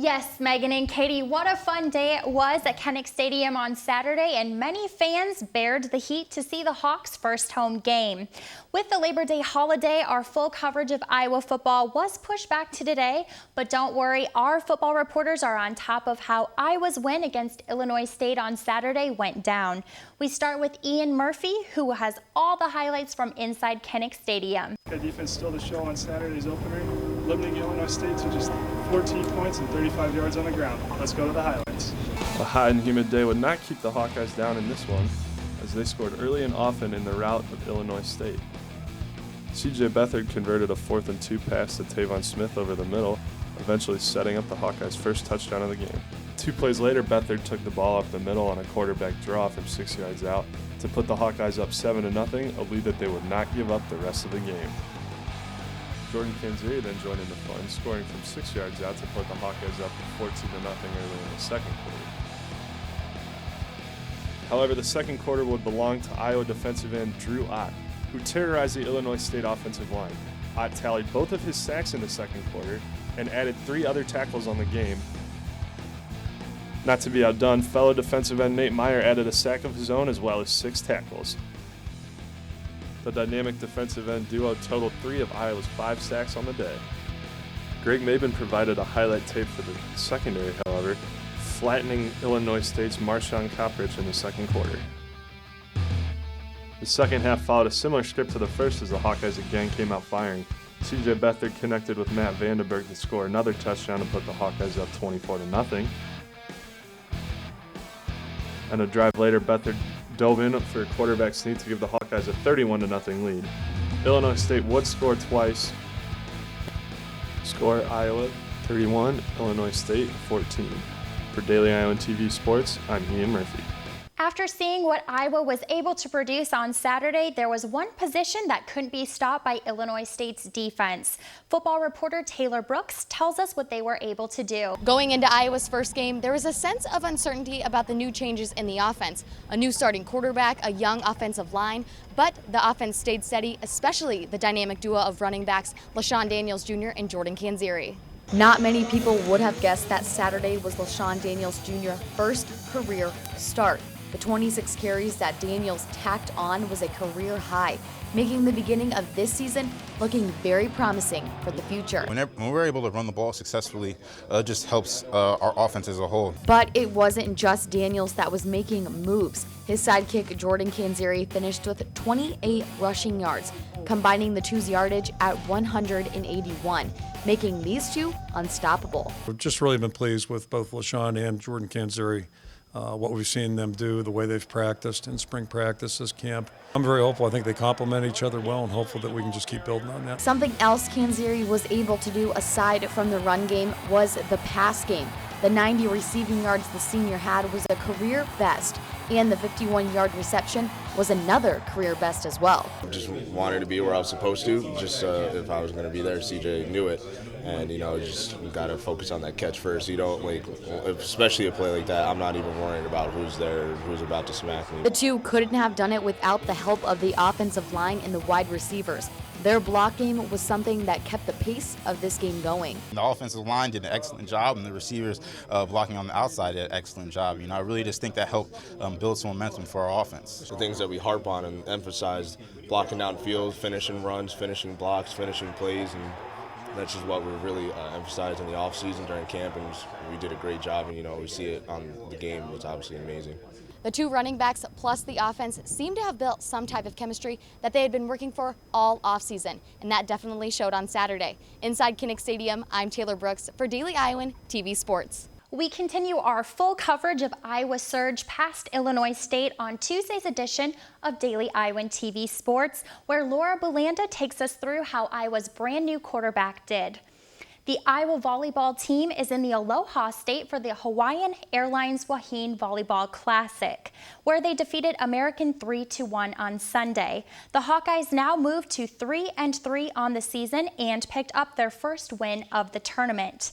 Yes, Megan and Katie, what a fun day it was at Kinnick Stadium on Saturday, and many fans bared the heat to see the Hawks' first home game. With the Labor Day holiday, our full coverage of Iowa football was pushed back to today, but don't worry, our football reporters are on top of how Iowa's win against Illinois State on Saturday went down. We start with Ian Murphy, who has all the highlights from inside Kinnick Stadium. Our defense stole the show on Saturday's opener, limiting Illinois State to just 14 points and 35 yards on the ground. Let's go to the highlights. A hot and humid day would not keep the Hawkeyes down in this one, as they scored early and often in the rout of Illinois State. C.J. Beathard converted a 4th and 2 pass to Tavon Smith over the middle, eventually setting up the Hawkeyes' first touchdown of the game. 2 plays later, Beathard took the ball up the middle on a quarterback draw from 6 yards out to put the Hawkeyes up 7-0, a lead that they would not give up the rest of the game. Jordan Canzeri then joined in the fun, scoring from 6 yards out to put the Hawkeyes up 14-0 early in the second quarter. However, the second quarter would belong to Iowa defensive end Drew Ott, who terrorized the Illinois State offensive line. Ott tallied both of his sacks in the second quarter and added 3 other tackles on the game. Not to be outdone, fellow defensive end Nate Meyer added a sack of his own as well as 6 tackles. The dynamic defensive end duo totaled 3 of Iowa's 5 sacks on the day. Greg Maben provided a highlight tape for the secondary, however, flattening Illinois State's Marshawn Coppridge in the second quarter. The second half followed a similar script to the first as the Hawkeyes again came out firing. C.J. Beathard connected with Matt Vandenberg to score another touchdown to put the Hawkeyes up 24-0. And a drive later, Beathard dove in for a quarterback sneak to give the Hawkeyes a 31-0 lead. Illinois State would score twice. Score Iowa 31, Illinois State 14. For Daily Iowan TV Sports, I'm Ian Murphy. After seeing what Iowa was able to produce on Saturday, there was one position that couldn't be stopped by Illinois State's defense. Football reporter Taylor Brooks tells us what they were able to do. Going into Iowa's first game, there was a sense of uncertainty about the new changes in the offense. A new starting quarterback, a young offensive line, but the offense stayed steady, especially the dynamic duo of running backs LaShawn Daniels Jr. and Jordan Canzeri. Not many people would have guessed that Saturday was LaShawn Daniels Jr.'s first career start. The 26 carries that Daniels tacked on was a career high, making the beginning of this season looking very promising for the future. When we're able to run the ball successfully, it just helps our offense as a whole. But it wasn't just Daniels that was making moves. His sidekick, Jordan Canzeri, finished with 28 rushing yards, combining the two's yardage at 181, making these two unstoppable. We've just really been pleased with both LaShawn and Jordan Canzeri. What we've seen them do, the way they've practiced in spring practice this camp. I'm very hopeful. I think they complement each other well and hopeful that we can just keep building on that. Something else Canzeri was able to do aside from the run game was the pass game. The 90 receiving yards the senior had was a career best, and the 51-yard reception was another career best as well. Just wanted to be where I was supposed to. Just if I was going to be there, CJ knew it. And, just got to focus on that catch first. You don't, especially a play like that, I'm not even worrying about who's there, who's about to smack me. The two couldn't have done it without the help of the offensive line and the wide receivers. Their block game was something that kept the pace of this game going. The offensive line did an excellent job, and the receivers blocking on the outside did an excellent job. I really just think that helped build some momentum for our offense. The things that we harp on and emphasize, blocking downfield, finishing runs, finishing blocks, finishing plays, and that's just what we really emphasized in the offseason during camp, and we did a great job, and we see it on the game. It's obviously amazing. The two running backs plus the offense seemed to have built some type of chemistry that they had been working for all offseason, and that definitely showed on Saturday. Inside Kinnick Stadium, I'm Taylor Brooks for Daily Iowan TV Sports. We continue our full coverage of Iowa's surge past Illinois State on Tuesday's edition of Daily Iowan TV Sports, where Laura Bulanda takes us through how Iowa's brand new quarterback did. The Iowa volleyball team is in the Aloha State for the Hawaiian Airlines Wahine Volleyball Classic, where they defeated American 3-1 on Sunday. The Hawkeyes now move to 3-3 on the season and picked up their first win of the tournament.